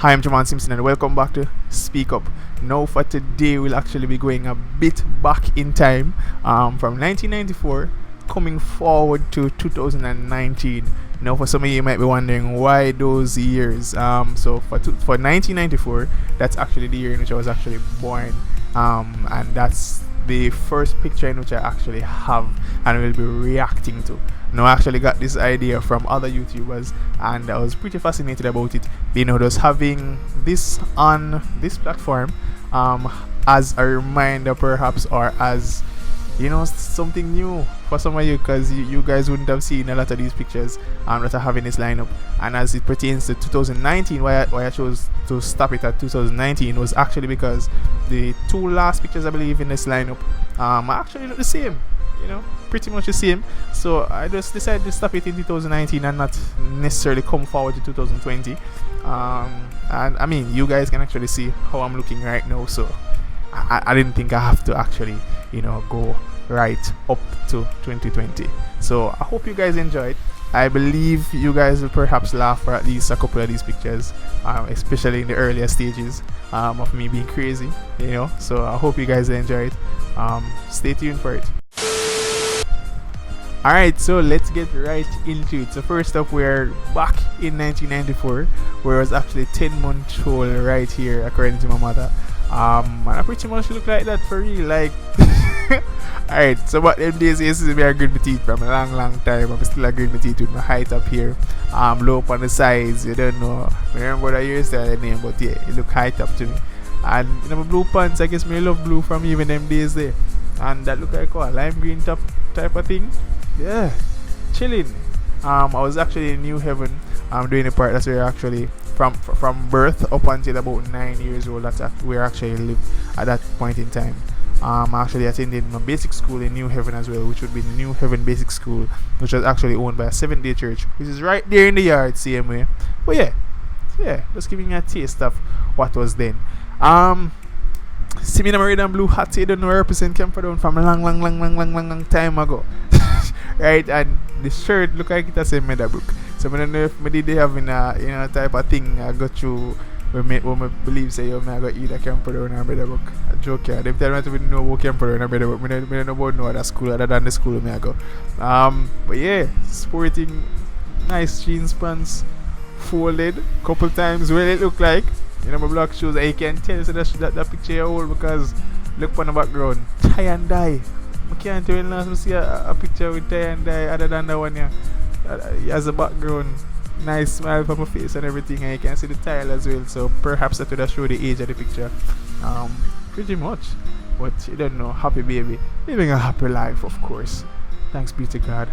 Hi, I'm Javaune Simpson and welcome back to Speak Up. Now for today we'll actually be going a bit back in time from 1994 coming forward to 2019. Now for some of you might be wondering why those years. So for 1994, that's actually the year in which I was actually born, and that's the first picture in which I actually have and will be reacting to. Now I actually got this idea from other YouTubers and I was pretty fascinated about it, being just having this on this platform as a reminder perhaps, or as something new for some of you, because you guys wouldn't have seen a lot of these pictures that I have in this lineup. And as it pertains to 2019, why I chose to stop it at 2019 was actually because the two last pictures I believe in this lineup actually look the same, pretty much the same. So I just decided to stop it in 2019 and not necessarily come forward to 2020. And I mean, you guys can actually see how I'm looking right now, so I didn't think I have to actually go right up to 2020. So I hope you guys enjoyed. I believe you guys will perhaps laugh for at least a couple of these pictures, especially in the earlier stages of me being crazy, so I hope you guys enjoy it. Stay tuned for it. Alright, so let's get right into it. So first up, we're back in 1994, where I was actually 10 months old right here, according to my mother. And I pretty much look like that for real, like. Alright, so what them days is me I grade my teeth from a long time. I'm still grade my teeth with my height up here, low up on the sides. You don't know, I remember that hairstyle name, but yeah, it look height up to me. And my blue pants, I guess me love blue from even them days there. And that look like a lime green top type of thing. Yeah, chilling. I was actually in New Haven. Doing the part that's where actually from birth up until about 9 years old. That's where I actually lived at that point in time. I actually attended my basic school in New Haven as well, which would be the New Haven Basic School, which was actually owned by a Seventh-day Church, which is right there in the yard, same way. But yeah, just giving you a taste of what was then. See me in a red and blue hat, so you don't know where I represent Camperdown from a long time ago. Right, and the shirt look like it has a Meadowbrook. So I don't know if maybe they having a type of thing I got you when I believe say I got either Camperdown or Meadowbrook. A joke here. They tell me to know what Camperdown or Meadowbrook. I don't know about no other school other than the school I go. But yeah, sporting nice jeans pants, folded couple times. Well, it look like my black shoes. I can tell so that picture you old because look on the background, tie and dye. I can't tell unless I see a picture with tie and dye other than the one here. As a background, nice smile from my face and everything, and you can see the tile as well. So perhaps that would have show the age of the picture. Pretty much. But you don't know, happy baby, living a happy life, of course. Thanks be to God.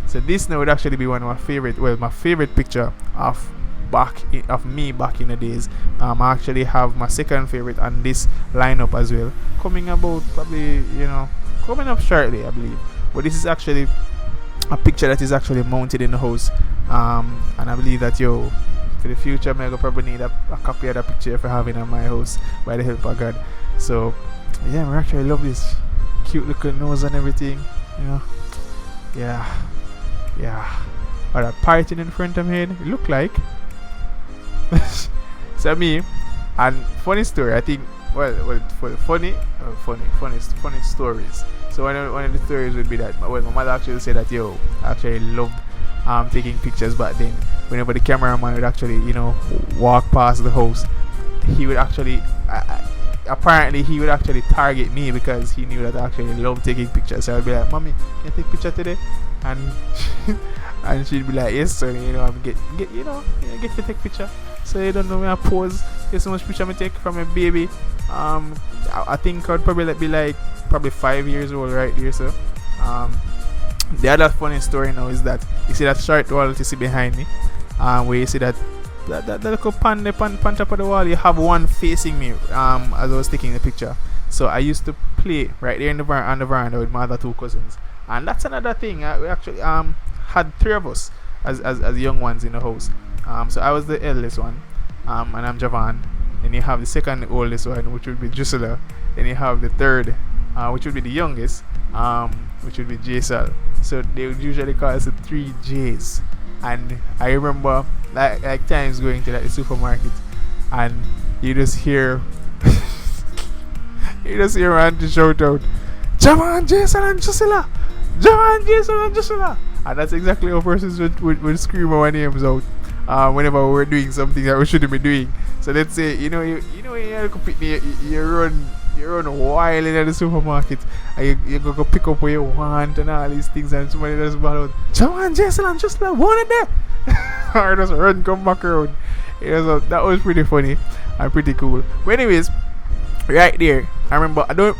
So this now would actually be one of my favorite picture of me back in the days. I actually have my second favorite on this lineup as well, coming about probably coming up shortly, I believe. But this is actually a picture that is actually mounted in the house, and I believe that for the future I'm gonna probably need a copy of that picture if I have it in my house by the help of God. So yeah, I actually love this cute looking nose and everything, yeah. Or that parting in front of me, it look like. So me, and funny story, I think, funny stories. So one of the stories would be that my mother actually said that I actually loved taking pictures back then. Whenever the cameraman would actually walk past the house, he would actually apparently he would actually target me because he knew that I actually loved taking pictures. So I would be like, "Mommy, can I take picture today?" And and she'd be like, "Yes, son, I'm get to take picture." So you don't know when I pose. There's so much picture I take from a baby. I think I'd probably be probably 5 years old right there. So the other funny story now is that you see that short wall that you see behind me, where you see that little pan top of the wall. You have one facing me as I was taking the picture. So I used to play right there on the veranda with my other two cousins, and that's another thing. We actually had three of us as young ones in the house. So I was the eldest one, and I'm Javaune. Then you have the second oldest one, which would be Drusilla. Then you have the third, which would be the youngest, which would be Jaisal. So they would usually call us the three J's. And I remember like times going to like the supermarket, and you just hear you just hear Auntie shout out, Javaune, Jason and Jusilla, Javaune, Jason and Jusilla. And that's exactly how persons would scream our names out whenever we were doing something that we shouldn't be doing. So let's say you run wild in the supermarket, and you go pick up what you want and all these things, and somebody just ball out, Javaune, Jason and Jusilla, one in there. Or just run come back around. That was pretty funny and pretty cool. But anyways, right there, I remember I doubt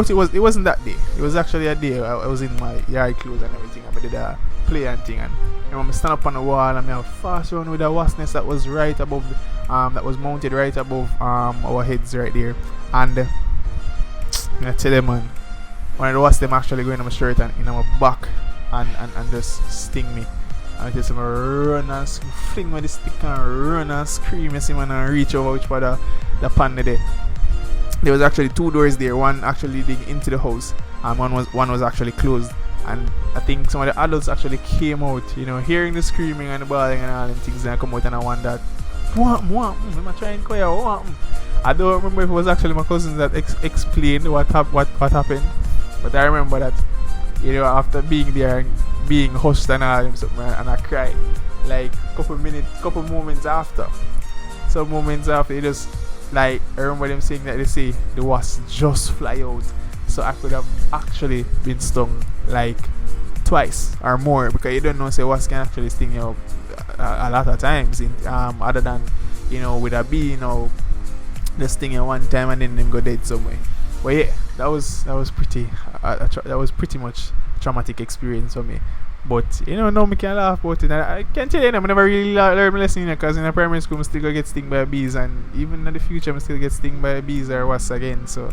it wasn't that day. It was actually a day I was in my yard clothes and everything. I did a play and thing, and I remember stand up on the wall and I have fast run with a wasp nest that was right above that was mounted right above our heads right there. And I tell them, man, one of the wasps them actually going on my shirt and in my back and just sting me. And I tell them run and fling with the stick and run and scream, you see, man, and reach over which part of the pan there. There was actually two doors there, one actually leading into the house, and one was actually closed. And I think some of the adults actually came out, hearing the screaming and the bawling and all them things, and I come out and I wondered, what? I'm trying to call you, what? I don't remember if it was actually my cousins that explained what happened, but I remember that, after being there and being hushed and all them something, and I cried like couple moments after. Some moments after, it just like I remember them saying that they say the wasp just fly out, so I could have actually been stung like twice or more, because you don't know, say wasp can actually sting you a lot of times other than with a bee, they sting you one time and then them go dead somewhere. But yeah, that was pretty that was pretty much a traumatic experience for me. But now me can laugh about it. I can't tell you, I never really learned my lesson, because in the primary school I still go get stung by bees, and even in the future I still get stung by bees or wasps again. So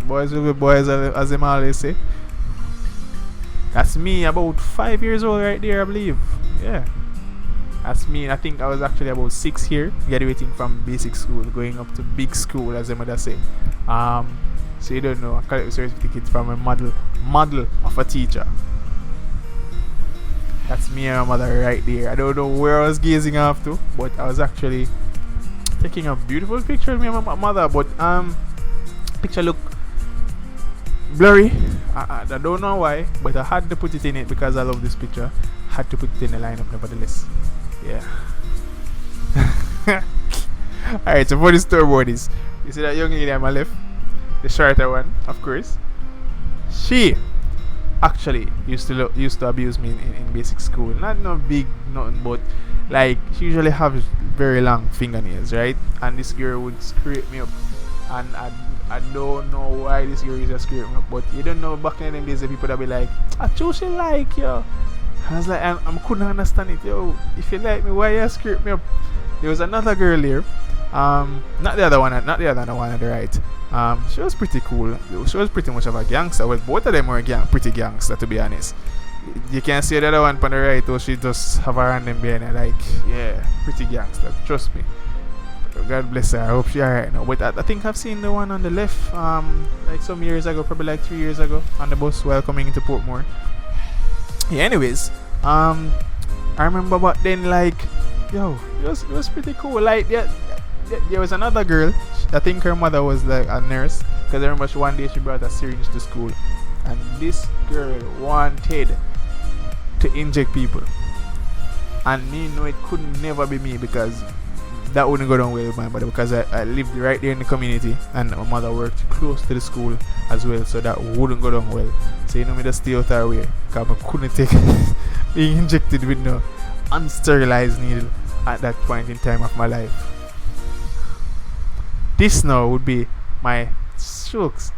boys will be boys, as them always say. That's me about 5 years old right there, I believe. Yeah, that's me. I think I was actually about 6 here, graduating from basic school, going up to big school, as them mother say. So you don't know, I collect certificate from a model of a teacher. That's me and my mother right there. I don't know where I was gazing off to, but I was actually taking a beautiful picture of me and my mother. But picture look blurry. I don't know why, but I had to put it in it because I love this picture. Had to put it in the lineup nevertheless. Yeah. Alright, so for the story about this, you see that young lady on my left, the shorter one, of course. She actually used to abuse me in basic school. Not no big nothing, but like she usually have very long fingernails, right? And this girl would scrape me up, and I don't know why this girl used to scrape me up, but you don't know, back in the days the people that be like, I choose you like yo. I was like, I couldn't understand it, yo. If you like me, why you scrape me up? There was another girl here, not the other one on the right. She was pretty cool. She was pretty much of a gangster. Well, both of them were pretty gangster, to be honest. You can see the other one on the right, though, she just have a random behind her, like, yeah, pretty gangster, trust me. God bless her, I hope she's alright now. But I think I've seen the one on the left, like some years ago, probably like 3 years ago, on the bus while coming into Portmore. Yeah, anyways, I remember back then, like, yo, it was pretty cool. Like, there was another girl. I think her mother was like a nurse, because I remember one day she brought a syringe to school, and this girl wanted to inject people, and me know it could never be me, because that wouldn't go down well with my mother, because I lived right there in the community, and my mother worked close to the school as well, so that wouldn't go down well. So me just stay out her way, because I couldn't take being injected with no unsterilized needle at that point in time of my life. This now would be my strokes.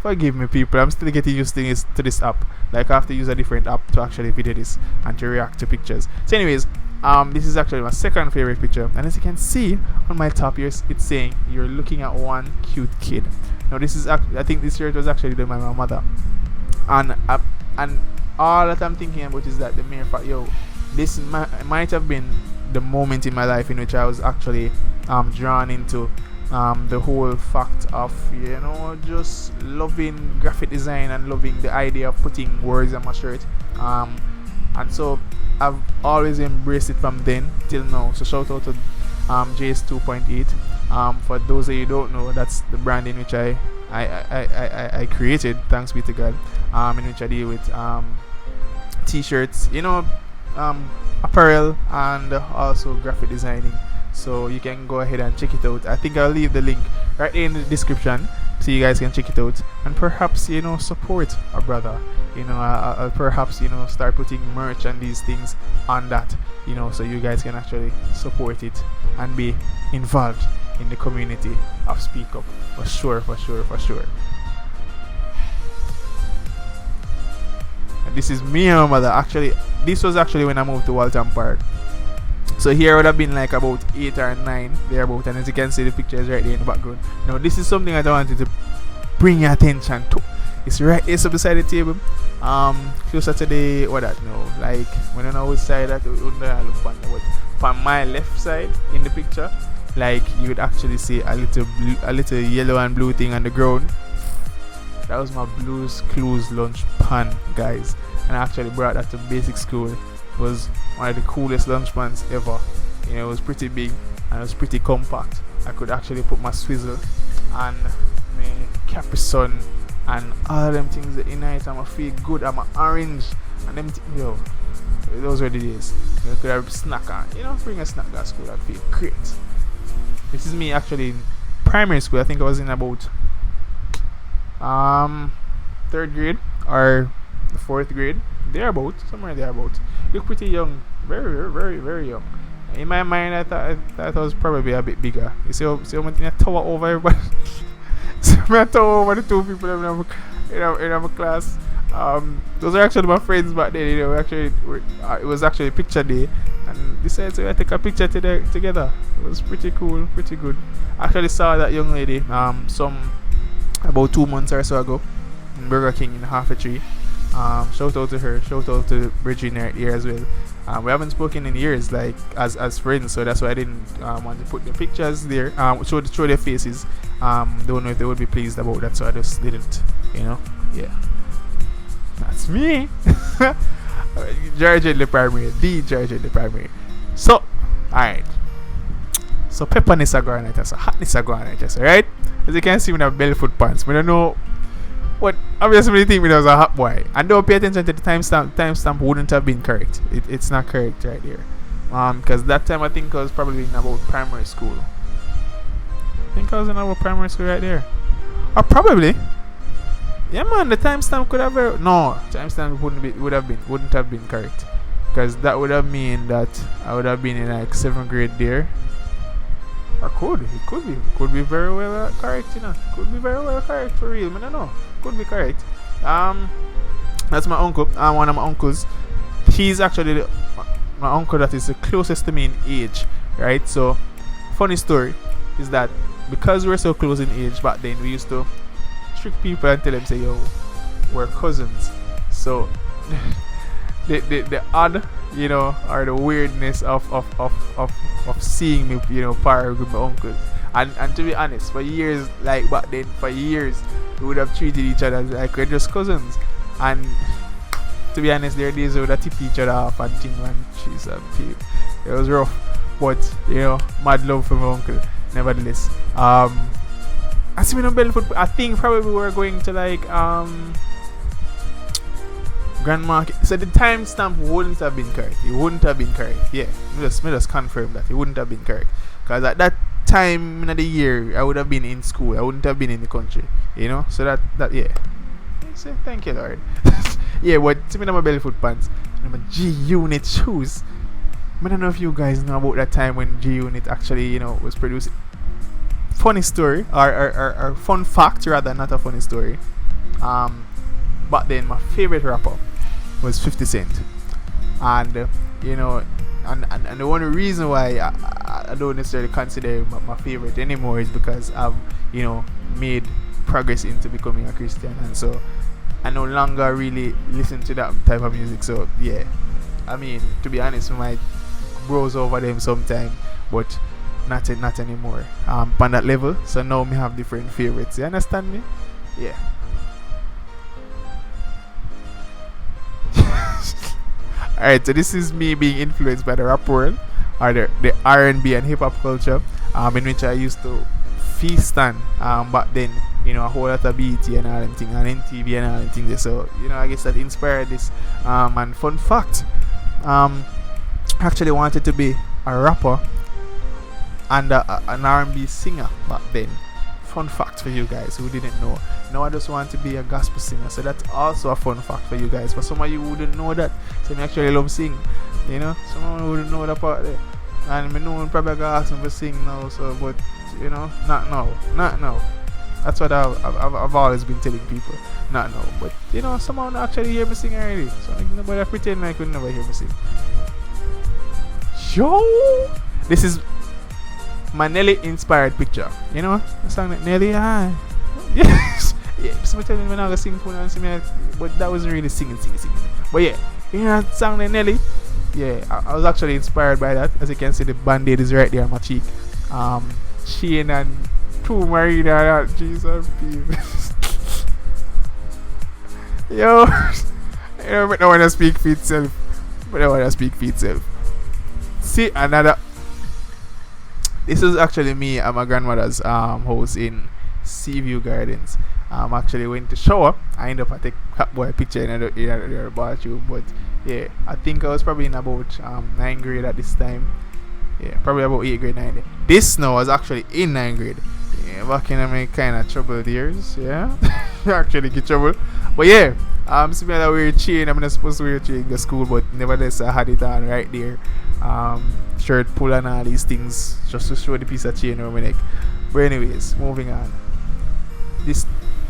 Forgive me, people. I'm still getting used to this app. Like, I have to use a different app to actually video this and to react to pictures. So, anyways, this is actually my second favorite picture, and as you can see on my top here, it's saying you're looking at one cute kid. Now, this is I think this shirt was actually done by my mother, and all that I'm thinking about is that the mere fact, yo, this might have been the moment in my life in which I was actually drawn into the whole fact of just loving graphic design and loving the idea of putting words on my shirt, and so I've always embraced it from then till now. So shout out to JS 2.8. For those of you who don't know, that's the brand in which I created, thanks be to God. In which I deal with t-shirts, apparel, and also graphic designing. So you can go ahead and check it out. I think I'll leave the link right in the description so you guys can check it out and perhaps support a brother. I'll perhaps start putting merch and these things on that, so you guys can actually support it and be involved in the community of Speak Up, for sure. And this is me and my mother. Actually, this was actually when I moved to Waltham Park. So here would have been like about 8 or 9 thereabout, and as you can see, the pictures right there in the background. Now this is something that I wanted to bring your attention to. It's right here beside the table. Closer to the like when I know which side that look on, but from my left side in the picture, like you would actually see a little yellow and blue thing on the ground. That was my Blues Clues lunch pan, guys, and I actually brought that to basic school. It was one of the coolest lunch pans ever. It was pretty big and it was pretty compact. I could actually put my swizzle and my Capri Sun and all them things in it. I'ma feel good. I'm orange and them those were the days. You could have a snack on. Bring a snack to school. I'd feel great. This is me actually in primary school. I think I was in about 3rd grade or 4th grade. Somewhere thereabout. Look pretty young. Very, very, very young. In my mind, I thought I was probably a bit bigger. You see how I tower over everybody? So I tower over the 2 people in our class. Those are actually my friends back then. It was actually a picture day, and decided to take a picture together. It was pretty cool, pretty good. I actually saw that young lady about 2 months or so ago in Burger King in Half a Tree. Shout out to her. Shout out to Bridget here as well. We haven't spoken in years, like as friends, so that's why I didn't want to put the pictures there. Show their faces. Don't know if they would be pleased about that, so I just didn't. Yeah. That's me. George in the primary. So, alright. So pepperness are going at us, hotness are going at us, right? As you can see, we have belly foot pants. We don't know what obviously we think we was a hot boy. And don't pay attention to the timestamp. Timestamp wouldn't have been correct. It's not correct right here. Because that time I think I was probably in about primary school. I think I was in about primary school right there. Or probably. Yeah man, the timestamp could have timestamp wouldn't have been correct. Because that would have mean that I would have been in like 7th grade there. Or could be very well correct, Could be very well correct for real. I don't know. Could be correct. That's my uncle. One of my uncles. He's actually my uncle that is the closest to me in age, right? So, funny story is that because we're so close in age back then, we used to trick people and tell them, say, yo, we're cousins. So, the odd, or the weirdness of seeing me, par with my uncles. And to be honest, for years, like back then, we would have treated each other like we're just cousins. And to be honest, there are days we would have tipped each other off and things, and jeez, it was rough. But, mad love for my uncle, nevertheless. I see me no belly foot. I think probably we were going to like Grand Market. So the timestamp wouldn't have been correct. It wouldn't have been correct. Yeah, me just confirm that it wouldn't have been correct. Because at that time in the year, I would have been in school. I wouldn't have been in the country. So that yeah. So thank you, Lord. Yeah, but see me my belly foot pants, my G Unit shoes. I don't know if you guys know about that time when G Unit actually was produced. Funny story or fun fact rather, not a funny story. But then my favorite rapper was 50 Cent, and and the only reason why I don't necessarily consider him my favorite anymore is because I've made progress into becoming a Christian, and so I no longer really listen to that type of music. So yeah, I mean, to be honest, we might browse over them sometime, but not anymore on that level. So now we have different favorites. You understand me? Yeah. Alright, so this is me being influenced by the rap world, or the R&B and hip hop culture, in which I used to feast on back then. A whole lot of BT and all them things, and NTV and all them things. So I guess that inspired this. And fun fact, actually wanted to be a rapper and an R&B singer back then. Fun fact for you guys who didn't know. Now I just want to be a gospel singer, so that's also a fun fact for you guys. For some of you who wouldn't know that, so I actually love sing. Someone who wouldn't know that part there, and I know probably gonna ask me to sing now. So, but not now. That's what I've always been telling people. Not now, but someone actually hear me sing already. So nobody pretend like you never hear me sing. Yo, this is my Nelly inspired picture. The song that Nelly, yes. Yeah, somebody tell me when I was singing and sing, but that wasn't really singing. But yeah, that song that Nelly, yeah, I was actually inspired by that. As you can see, the band-aid is right there on my cheek. Shane and True Marina, Jesus, yo, but no one to speak for itself. See another. This is actually me at my grandmother's house in Seaview Gardens. Actually went to shower. I ended up at take cat boy picture in the bathroom. But yeah, I think I was probably in about 9th grade at this time. Yeah, probably about 8th grade, 9th. This now was actually in 9th grade. Yeah, back in my kind of troubled years. Yeah, actually get trouble. But yeah, similar that wear chain. I'm not supposed to wear chain in the school, but nevertheless I had it on right there. Shirt pull and all these things just to show the piece of chain around my neck. But anyways, moving on.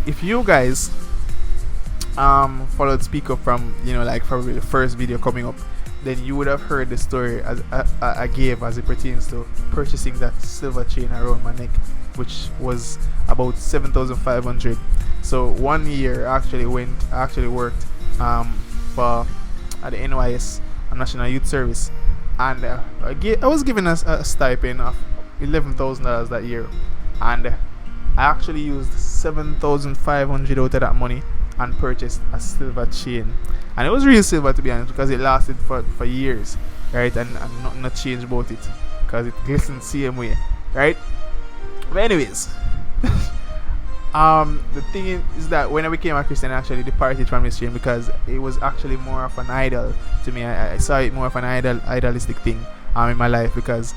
If you guys followed Speak Up from like probably the first video coming up, then you would have heard the story as I gave as it pertains to purchasing that silver chain around my neck, which was about 7,500. So 1 year I actually worked for at the NYS, National Youth Service, and I was given a stipend of $11,000 that year, and I actually used 7,500 out of that money and purchased a silver chain. And it was real silver, to be honest, because it lasted for years, right? And nothing not changed about it, because it glistened same way, right? But anyways, the thing is that when I became a Christian, I actually departed from this chain because it was actually more of an idol to me. I saw it more of an idealistic thing in my life, because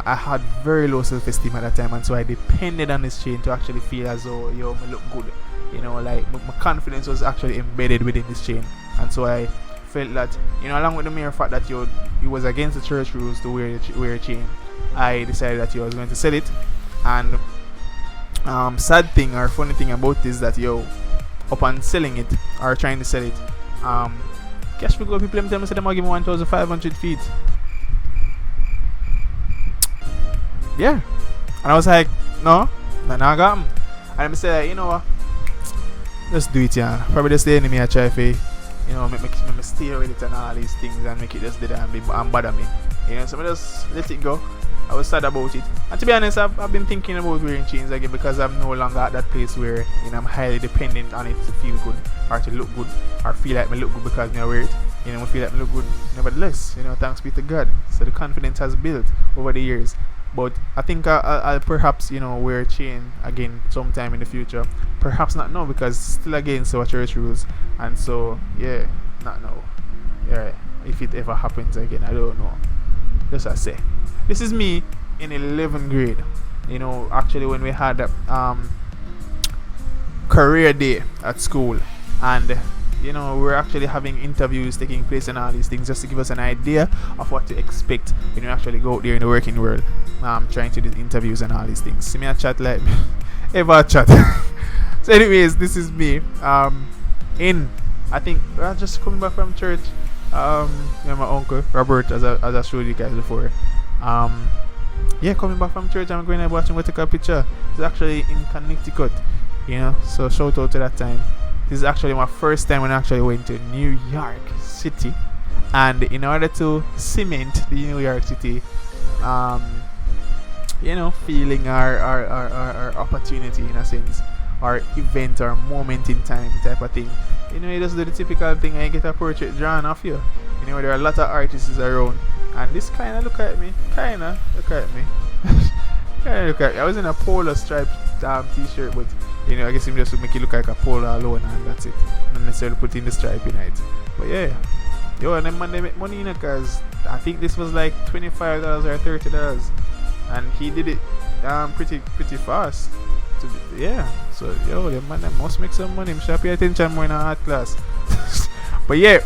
I had very low self-esteem at that time, and so I depended on this chain to actually feel as though me look good. Like my confidence was actually embedded within this chain, and so I felt that along with the mere fact that it was against the church rules to wear a chain, I decided that I was going to sell it. And sad thing or funny thing about this is that upon selling it or trying to sell it, cash for go people tell me say them give me 1,500 feet. Yeah, and I was like, no, I got them. And I said, what, let's do it, yeah. Probably just the enemy I try for, make me stay with it and all these things and make it just dead and bother me. So I just let it go. I was sad about it. And to be honest, I've been thinking about wearing chains again, because I'm no longer at that place where I'm highly dependent on it to feel good or to look good or feel like I look good because I wear it. I feel like I look good nevertheless. Thanks be to God. So the confidence has built over the years. But I think I'll perhaps wear a chain again sometime in the future. Perhaps not now, because it's still against our church rules. And so yeah, not now. Yeah, if it ever happens again, I don't know. Just I say, this is me in 11th grade. Actually when we had career day at school, and we were actually having interviews taking place and all these things, just to give us an idea of what to expect when you actually go out there in the working world. Trying to do interviews and all these things. See me a chat like ever chat. So anyways, this is me. I think just coming back from church. My uncle Robert, as I showed you guys before. Coming back from church, I'm going to watch him take a picture. It's actually in Connecticut. So shout out to that time. This is actually my first time when I actually went to New York City, and in order to cement the New York City feeling our opportunity in a sense, or event or moment in time type of thing, you just do the typical thing and you get a portrait drawn of you. there are a lot of artists around, and this kind of look at me. Kinda look at me. I was in a polo striped t-shirt, but I guess him just would make it look like a polo alone, and that's it. Not necessarily putting the stripe in it. But yeah, and them man they make money, cause I think this was like $25 or $30, and he did it pretty fast. So the man that must make some money. Should pay attention more in a art class. But yeah,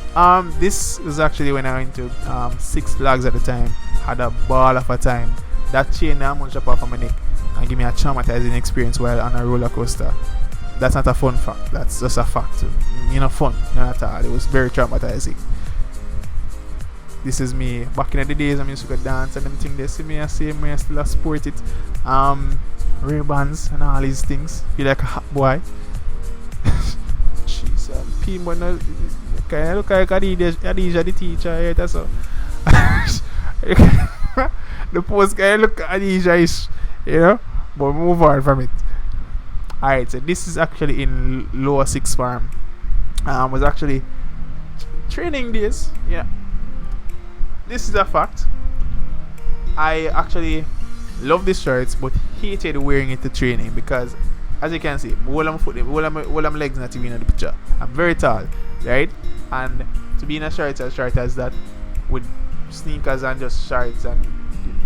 this was actually when I went to Six Flags at the time. Had a ball of a time. That chain I'm gonna drop off of my neck and give me a traumatizing experience while on a roller coaster. That's not a fun fact. That's just a fact. Fun. Not at all. It was very traumatizing. This is me back in the days. I used to go dance and them things. They see me, I say me, I still sport it. Ray-Bans and all these things. Feel like a hot boy. Jeez, people no, I look like Adija the teacher here. That's all. The post guy look at Adija-ish, but move on from it. Alright, so this is actually in lower sixth form. Was actually training days. Yeah, this is a fact. I actually love these shirts, but hated wearing it to training because, as you can see, all my legs not even in the picture. I'm very tall, right? And to be in a shirt as short as that, with sneakers and just shorts and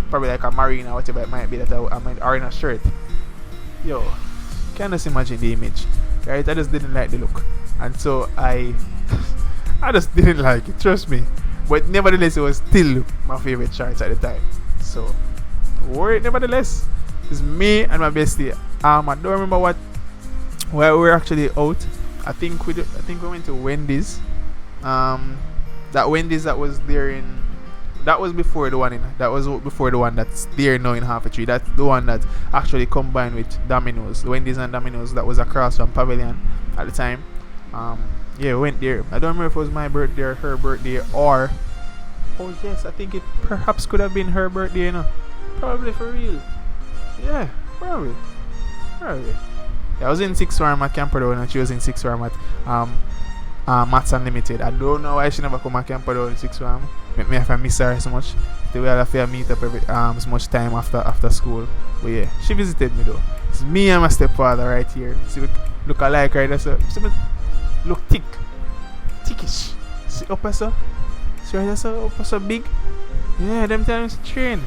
probably like a marine or whatever it might be that I might are in a shirt. Can't just imagine the image, right? I just didn't like the look, and so I just didn't like it. Trust me. But nevertheless, it was still my favorite shorts at the time. So wore it nevertheless. It's me and my bestie. I don't remember where we were actually out. I think we went to Wendy's. That Wendy's that was there in. That was before the one in. That was before the one that's there now in Half a Tree. That's the one that actually combined with Domino's. The Wendy's and Domino's that was across from Pavilion at the time. We went there. I don't remember if it was my birthday or her birthday or. Oh yes, I think it perhaps could have been her birthday. Probably for real. Yeah, probably. Yeah, I was in sixth form at Camperdown and she was in sixth form at Maths Unlimited. I don't know why she never come at Camperdown in sixth form. Make me have to miss her so much. They will have to meet up every so much time after school. But yeah, she visited me though. It's me and my stepfather right here. See, look alike right there. So look thickish. See upper so. See right there so upper so big. Yeah, them times train.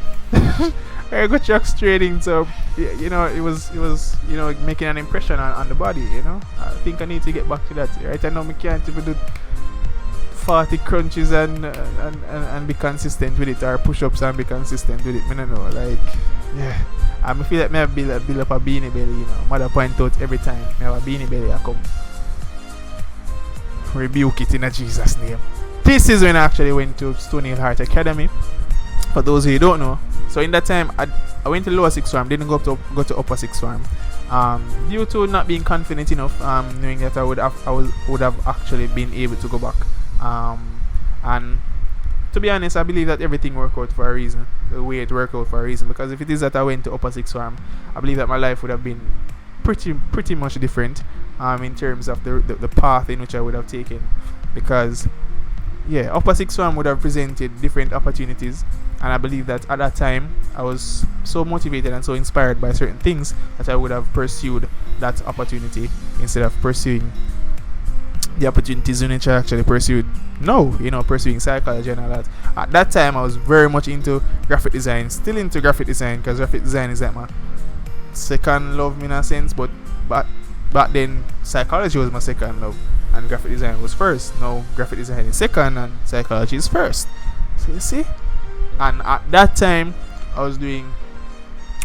I got tracks training, so it was making an impression on the body. I think I need to get back to that. Right, I know I can't even do 40 crunches and be consistent with it, or push-ups and be consistent with it. I don't know, I feel like I build up a beanie belly. Mother point out every time I have a beanie belly, I come rebuke it in a Jesus name. This is when I actually went to Stony Hill Heart Academy. For those who don't know, so in that time I went to lower sixth form, didn't go to upper sixth form, due to not being confident enough, knowing that I would have actually been able to go back, and to be honest, I believe that everything worked out for a reason, the way it worked out for a reason, because if it is that I went to upper sixth form, I believe that my life would have been pretty much different, in terms of the path in which I would have taken, because upper sixth form would have presented different opportunities. And I believe that at that time, I was so motivated and so inspired by certain things that I would have pursued that opportunity instead of pursuing the opportunities in which I actually pursued. Pursuing psychology and all that. At that time, I was very much into graphic design, still into graphic design, because graphic design is like my second love in a sense. But back then, psychology was my second love, and graphic design was first. Now, graphic design is second, and psychology is first. So you see? And at that time, I was doing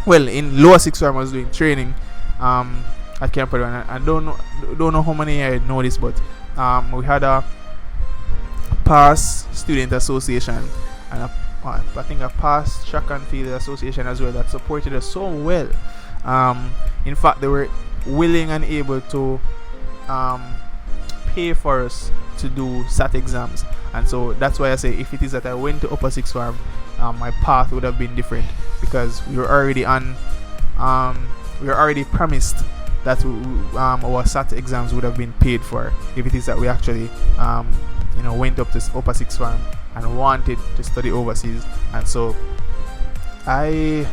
in lower sixth form. I was doing training at Camperdown. I don't know how many I know this, but we had a past student association and I think a past track and field association as well that supported us so well. In fact, they were willing and able to pay for us to do SAT exams, and so that's why I say if it is that I went to upper sixth form, my path would have been different, because we were already promised that our SAT exams would have been paid for if it is that we actually went up to upper sixth form and wanted to study overseas. And so I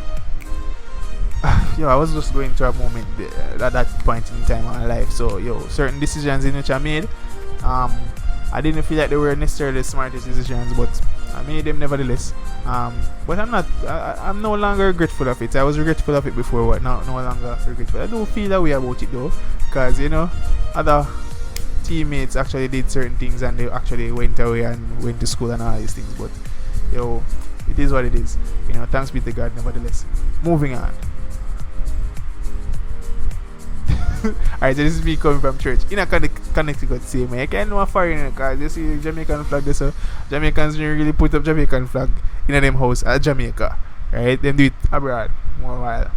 was just going through a moment at that point in time in my life. So certain decisions in which I made, I didn't feel like they were necessarily the smartest decisions, but I made them nevertheless. But I'm no longer regretful of it. I was regretful of it before, but no longer regretful. I do feel that way about it though, because other teammates actually did certain things and they actually went away and went to school and all these things. But it is what it is. Thanks be to God nevertheless. Moving on. Alright, so this is me coming from church in a Connecticut, same way. I can't know how far in because you see Jamaican flag there, so Jamaicans really put up Jamaican flag in them house at Jamaica. Right? Them do it abroad more while.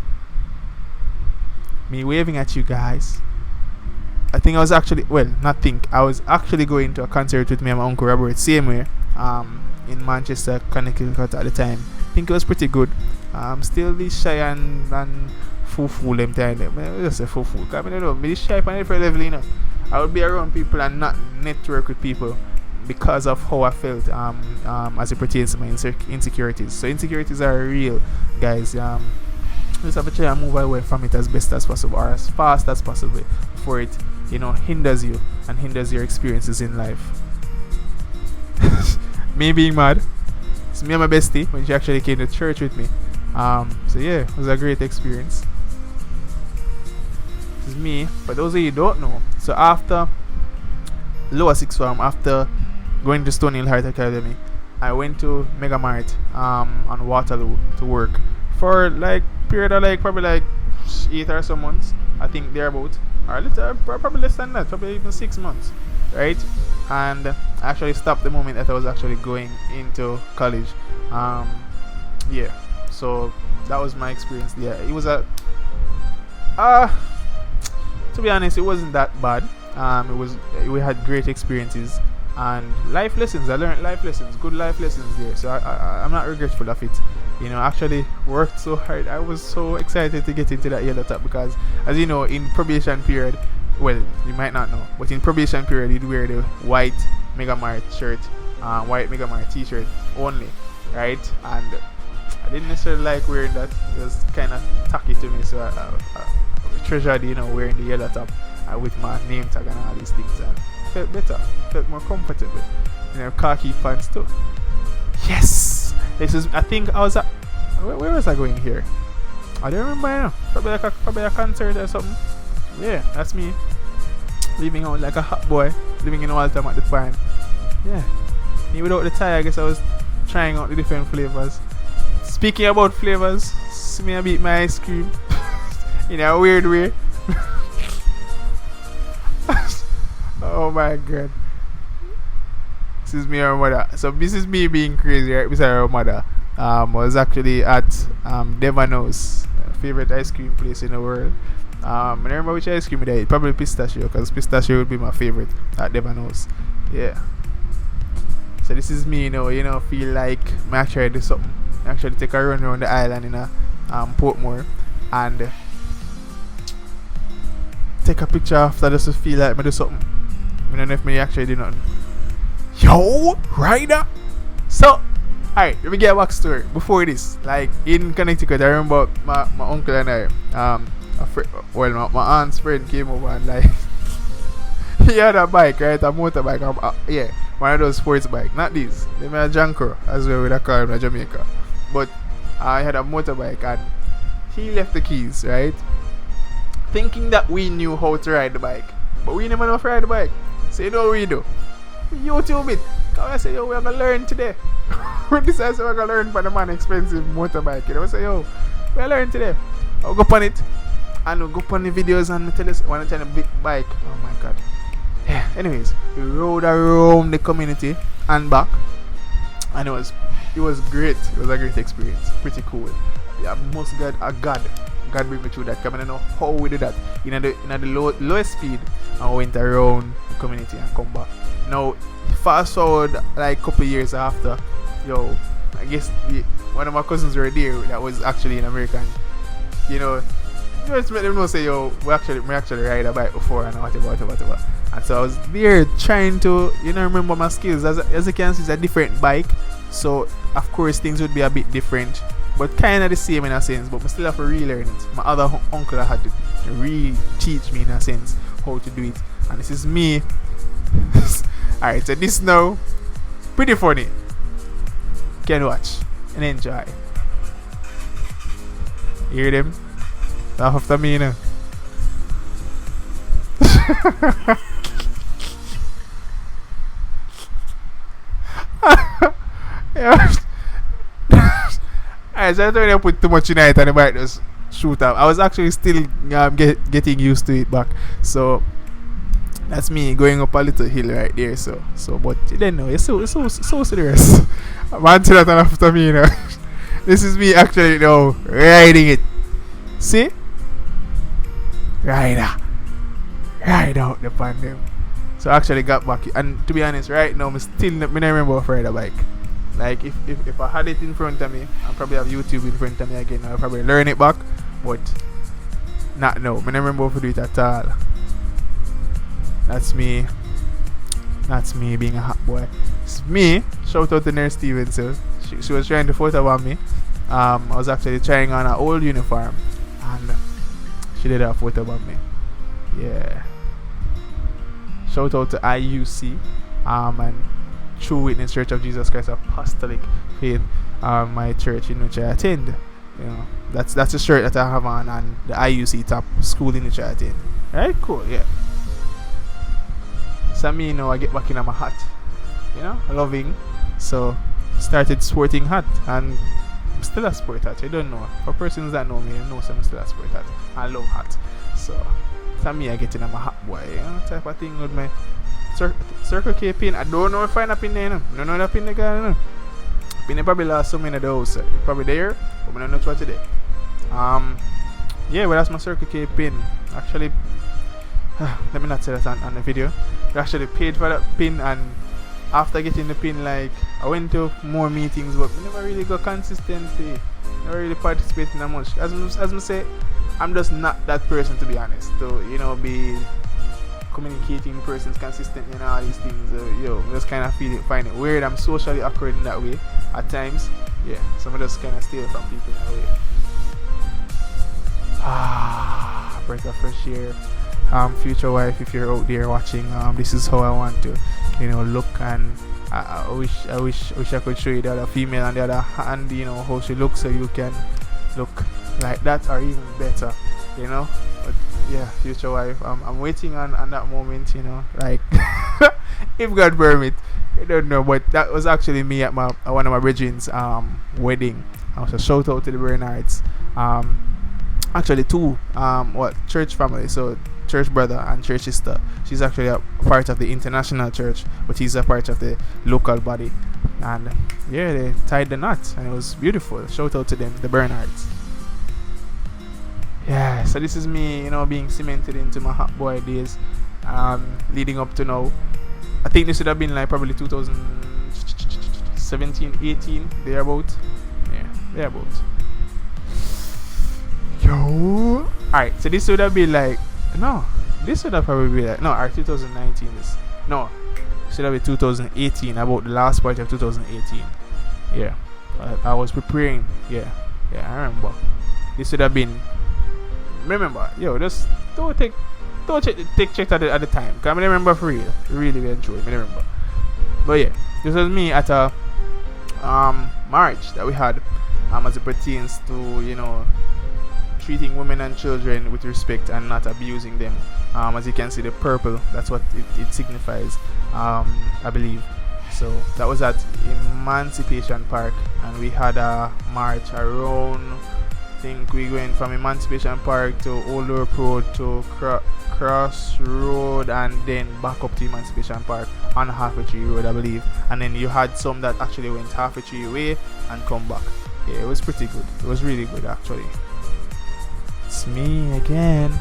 Me waving at you guys. I was actually going to a concert with me and my uncle Robert, same way, in Manchester, Connecticut at the time. I think it was pretty good. Still this shy and foo them time. I just say foo. Because I don't know, me shy on a different level, I would be around people and not network with people because of how I felt as it pertains to my insecurities. So insecurities are real, guys. Just have to try and move away from it as best as possible or as fast as possible before it hinders you and hinders your experiences in life. Me being mad, it's me and my bestie when she actually came to church with me. So yeah, it was a great experience. This is me. For those of you who don't know, so after lower sixth form, after going to Stony Hill Heart Academy, I went to Mega Mart on Waterloo to work for period of probably 8 or so months. I think thereabout, or little, probably less than that, probably even 6 months, right? And I actually stopped the moment that I was actually going into college. Yeah, so that was my experience there. It was to be honest, it wasn't that bad. We had great experiences and life lessons. I learned life lessons, good life lessons there. So I'm not regretful of it. Actually worked so hard. I was so excited to get into that yellow top because, as you know, in probation period, well, you might not know, but in probation period, you'd wear the white Mega Mart shirt, white Mega Mart t-shirt only, right? And I didn't necessarily like wearing that. It was kind of tacky to me, so I treasured, wearing the yellow top with my name tag and all these things, and felt better, felt more comfortable. Khaki pants too. Yes, I think I was at. Where was I going here? I don't remember now. Probably a concert or something. Yeah, that's me. Living out like a hot boy, living in Waltham at the time. Yeah, me without the tie. I guess I was trying out the different flavors. Speaking about flavors, see me a beat my ice cream in a weird way. Oh my god. This is me and her mother. So this is me being crazy right beside her mother. I was actually at Javaune, favorite ice cream place in the world. I remember which ice cream I ate. Probably pistachio, because pistachio would be my favorite at Javaune. Yeah. So this is me, feel like I actually do something. I actually take a run around the island in Portmore and take a picture after just to feel like I do something. I don't know if I actually do nothing. Yo, Ryder. So, alright, let me get a back story. Before this, in Connecticut, I remember my uncle and I, my aunt's friend came over and he had a bike, right? A motorbike. Yeah, one of those sports bikes. Not these. They made a Janko, as well, with a car in Jamaica. But I had a motorbike and he left the keys, right? Thinking that we knew how to ride the bike. But we never know how to ride the bike. So you know what we do? We YouTube it. Come and say, yo, we're gonna learn today. We decide we're gonna learn for the man expensive motorbike. We say, yo, we're learn today. I'll go on it. And we'll go on the videos and tell us when I tell a big bike. Oh my god. Yeah. Anyways, we rode around the community and back. And it was great. It was a great experience. Pretty cool. Yeah, most God bring me through that. Because I don't know how we did that. In the lowest speed, I went around the community and come back. Now, fast forward a couple years after, I guess one of my cousins were there that was actually in America. just make them know say yo, we actually ride a bike before and whatever. And so I was there trying to remember my skills. As you can see, it's a different bike, so of course things would be a bit different, but kind of the same in a sense. But I still have to relearn it. My other uncle had to re-teach me in a sense how to do it, and this is me. Alright, so this now pretty funny. Can watch and enjoy. Hear them? Laugh after me, Yeah. I don't want to put too much in it and the bike just shoot up. I was actually still getting used to it back. So that's me going up a little hill right there. So but you don't know, it's so serious. Man to that after me, This is me actually riding it. See? Ride out the pandem. So I actually got back, and to be honest, right now, I don't remember how to ride a bike. Like if I had it in front of me, I probably have YouTube in front of me again. I'll probably learn it back, but not now. I don't remember how to do it at all. That's me being a hot boy. It's me. Shout out to Nurse Stevenson. She was trying to photobomb me. I was actually trying on an old uniform, and she did a photobomb me. Yeah. Shout out to IUC, and True Witness Church of Jesus Christ Apostolic Faith, my church in which I attend. That's the shirt that I have on, and the IUC top school in which I attend. Right, cool, yeah. So me, I get back in my hat, loving. So started sporting hat, and I'm still a sport hat. I don't know. For persons that know me, I know I'm still a sport hat. I love hat. So me, I get in my hat boy, type of thing with my Circle K pin. I don't know if I find a pin there. I don't know that pin there. Pin probably lost some in the house. It's probably there, but I don't know what today. Yeah, well, that's my Circle K pin. Actually, let me not say that on the video. I actually paid for that pin, and after getting the pin, like, I went to more meetings, but I never really got consistency. Never really participating that much. As I say, I'm just not that person, to be honest. To be communicating persons consistently and all these things. I just kind of find it weird. I'm socially awkward in that way at times. Yeah, so I just kind of steal from people in that way. Breath of fresh air. Future wife, if you're out there watching, this is how I want to, look, and I wish I could show you the other female on the other hand, how she looks, so you can look like that or even better, But yeah, future wife, I'm waiting on that moment, like if God permit. I don't know, but that was actually me at one of my brethren's wedding. So shout out to the Bernards. Actually two church family, so church brother and church sister. She's actually a part of the international church, but he's a part of the local body. And yeah, they tied the knot, and it was beautiful. Shout out to them, the Bernards. Yeah, so this is me, being cemented into my hot boy days, leading up to now. I think this would have been like probably 2017, 18, thereabout. Yeah, thereabout. Yo! Alright, so this would have been like, this would have probably been like, 2019 is, should have been 2018, about the last part of 2018. Yeah, I was preparing. Yeah, I remember. This would have been, remember, just don't take check at the time, because I remember for real, really enjoy it, I remember. But yeah, this was me at a marriage that we had, as it pertains to, treating women and children with respect and not abusing them. As you can see, the purple, that's what it signifies, I believe. So that was at Emancipation Park, and we had a march around, I think we went from Emancipation Park to Old Europe Road to Cross Road, and then back up to Emancipation Park on Halfway Tree Road, I believe. And then you had some that actually went Halfway Tree way and come back. Yeah, it was pretty good. It was really good, actually. It's me again.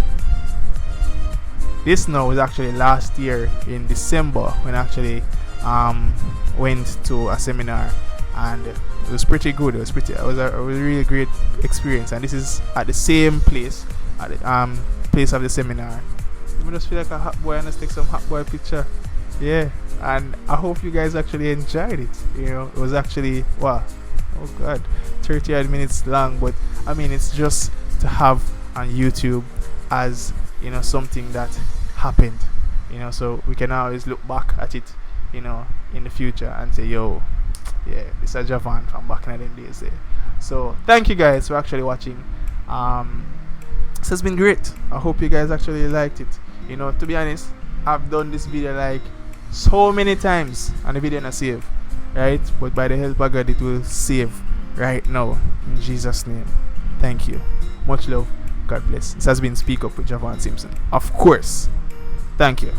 This now was actually last year in December when I actually went to a seminar, and it was pretty good. It was a really great experience, and this is at the same place at the place of the seminar. I just feel like a hot boy and just take some hot boy picture. Yeah, and I hope you guys actually enjoyed it. It was actually wow, oh god, 30 odd minutes long, but I mean it's just to have on YouTube as something that happened. So we can always look back at it, in the future and say, yo, yeah, this is Javaune from back in the days there. So thank you guys for actually watching. This has been great. I hope you guys actually liked it. To be honest, I've done this video like so many times and the video not save, right? But by the help of God, it will save right now in Jesus' name. Thank you. Much love. God bless. This has been Speak Up with Javaune Simpson. Of course. Thank you.